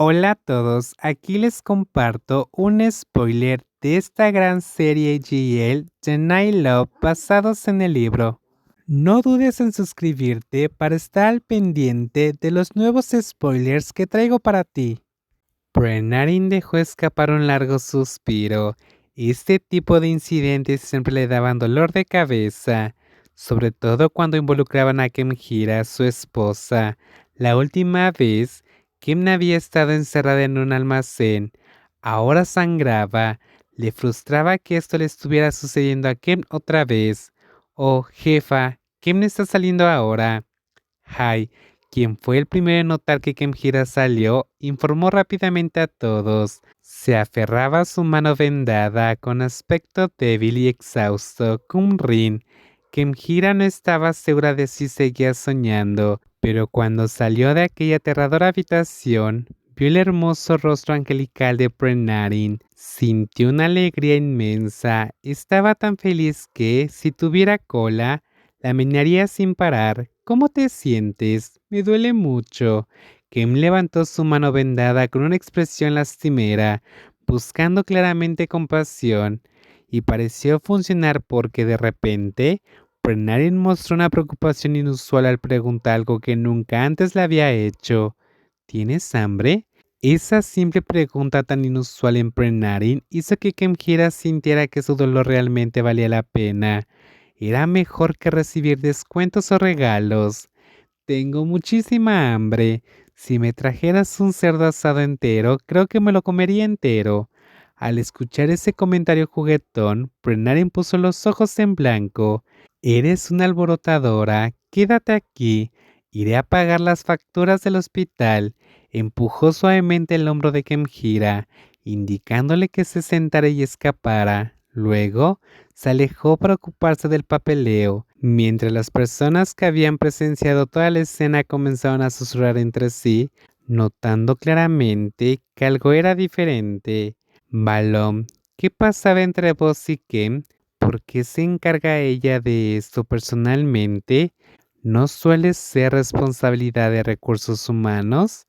Hola a todos, aquí les comparto un spoiler de esta gran serie GL The Night Love basados en el libro. No dudes en suscribirte para estar al pendiente de los nuevos spoilers que traigo para ti. Brenarin dejó escapar un largo suspiro. Este tipo de incidentes siempre le daban dolor de cabeza, sobre todo cuando involucraban a Kemjira, su esposa. La última vez, Kim había estado encerrada en un almacén. Ahora sangraba. Le frustraba que esto le estuviera sucediendo a Kim otra vez. Oh, jefa, Kim está saliendo ahora. Hai, quien fue el primero en notar que Kemjira salió, informó rápidamente a todos. Se aferraba a su mano vendada con aspecto débil y exhausto, Kumrin. Kemjira no estaba segura de si seguía soñando, pero cuando salió de aquella aterradora habitación, vio el hermoso rostro angelical de Brenarin. Sintió una alegría inmensa. Estaba tan feliz que, si tuviera cola, la menearía sin parar. ¿Cómo te sientes? Me duele mucho. Kim levantó su mano vendada con una expresión lastimera, buscando claramente compasión, y pareció funcionar porque de repente, Brenarin mostró una preocupación inusual al preguntar algo que nunca antes le había hecho. ¿Tienes hambre? Esa simple pregunta tan inusual en Brenarin hizo que Kemjira sintiera que su dolor realmente valía la pena. Era mejor que recibir descuentos o regalos. Tengo muchísima hambre. Si me trajeras un cerdo asado entero, creo que me lo comería entero. Al escuchar ese comentario juguetón, Brenarin puso los ojos en blanco. Eres una alborotadora. Quédate aquí. Iré a pagar las facturas del hospital. Empujó suavemente el hombro de Kemjira, indicándole que se sentara y escapara. Luego, se alejó para ocuparse del papeleo, mientras las personas que habían presenciado toda la escena comenzaron a susurrar entre sí, notando claramente que algo era diferente. Balón, ¿qué pasaba entre vos y Kem? ¿Por qué se encarga ella de esto personalmente? ¿No suele ser responsabilidad de recursos humanos?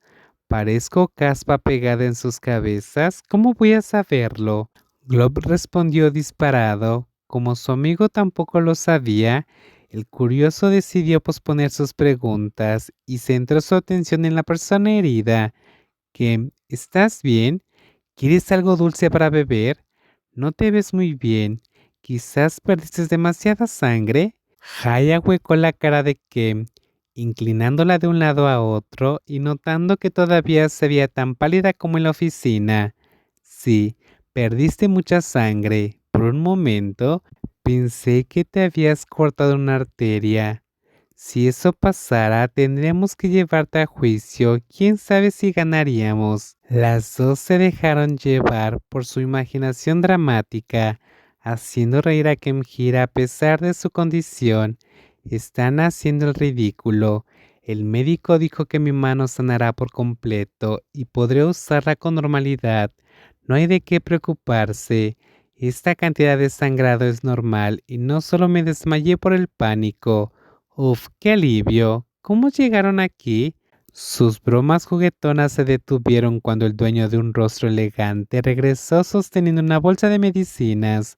¿Parezco caspa pegada en sus cabezas? ¿Cómo voy a saberlo? Glob respondió disparado. Como su amigo tampoco lo sabía, el curioso decidió posponer sus preguntas y centró su atención en la persona herida. ¿Qué? ¿Estás bien? ¿Quieres algo dulce para beber? No te ves muy bien. Quizás perdiste demasiada sangre. Haya huecó la cara de Kem, inclinándola de un lado a otro y notando que todavía se veía tan pálida como en la oficina. Sí, perdiste mucha sangre. Por un momento pensé que te habías cortado una arteria. Si eso pasara, tendríamos que llevarte a juicio. ¿Quién sabe si ganaríamos? Las dos se dejaron llevar por su imaginación dramática, haciendo reír a Kemjira a pesar de su condición. Están haciendo el ridículo. El médico dijo que mi mano sanará por completo y podré usarla con normalidad. No hay de qué preocuparse. Esta cantidad de sangrado es normal y no solo me desmayé por el pánico. Uf, qué alivio. ¿Cómo llegaron aquí? Sus bromas juguetonas se detuvieron cuando el dueño de un rostro elegante regresó sosteniendo una bolsa de medicinas.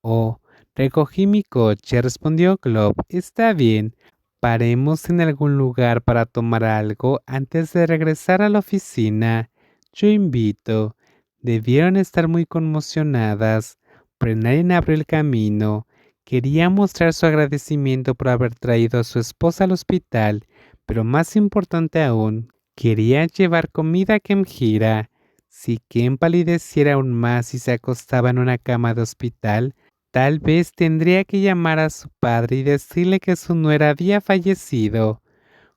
Oh, recogí mi coche, respondió Glob. Está bien. Paremos en algún lugar para tomar algo antes de regresar a la oficina. Yo invito. Debieron estar muy conmocionadas. Brenarin abrió el camino. Quería mostrar su agradecimiento por haber traído a su esposa al hospital, pero más importante aún, quería llevar comida a Kemjira. Si Kem palideciera aún más y se acostaba en una cama de hospital, tal vez tendría que llamar a su padre y decirle que su nuera había fallecido.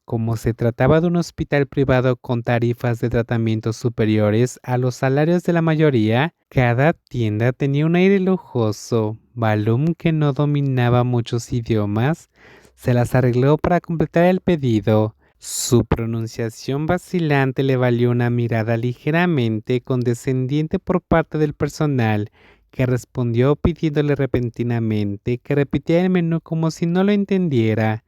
Como se trataba de un hospital privado con tarifas de tratamiento superiores a los salarios de la mayoría, cada tienda tenía un aire lujoso. Balum, que no dominaba muchos idiomas, se las arregló para completar el pedido. Su pronunciación vacilante le valió una mirada ligeramente condescendiente por parte del personal, que respondió pidiéndole repentinamente que repitiera el menú como si no lo entendiera.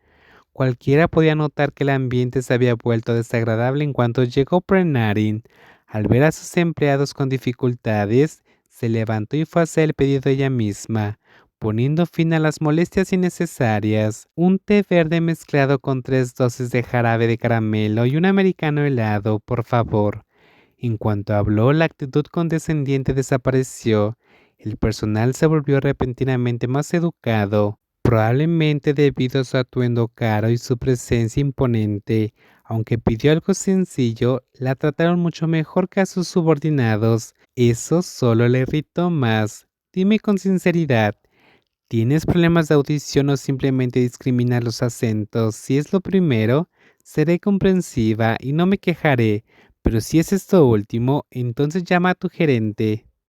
Cualquiera podía notar que el ambiente se había vuelto desagradable en cuanto llegó Brenarin. Al ver a sus empleados con dificultades, se levantó y fue a hacer el pedido ella misma, poniendo fin a las molestias innecesarias. Un té verde mezclado con 3 dosis de jarabe de caramelo y un americano helado, por favor. En cuanto habló, la actitud condescendiente desapareció. El personal se volvió repentinamente más educado, probablemente debido a su atuendo caro y su presencia imponente. Aunque pidió algo sencillo, la trataron mucho mejor que a sus subordinados. Eso solo le irritó más. Dime con sinceridad, ¿tienes problemas de audición o simplemente discriminas los acentos? Si es lo primero, seré comprensiva y no me quejaré, pero si es esto último, entonces llama a tu gerente.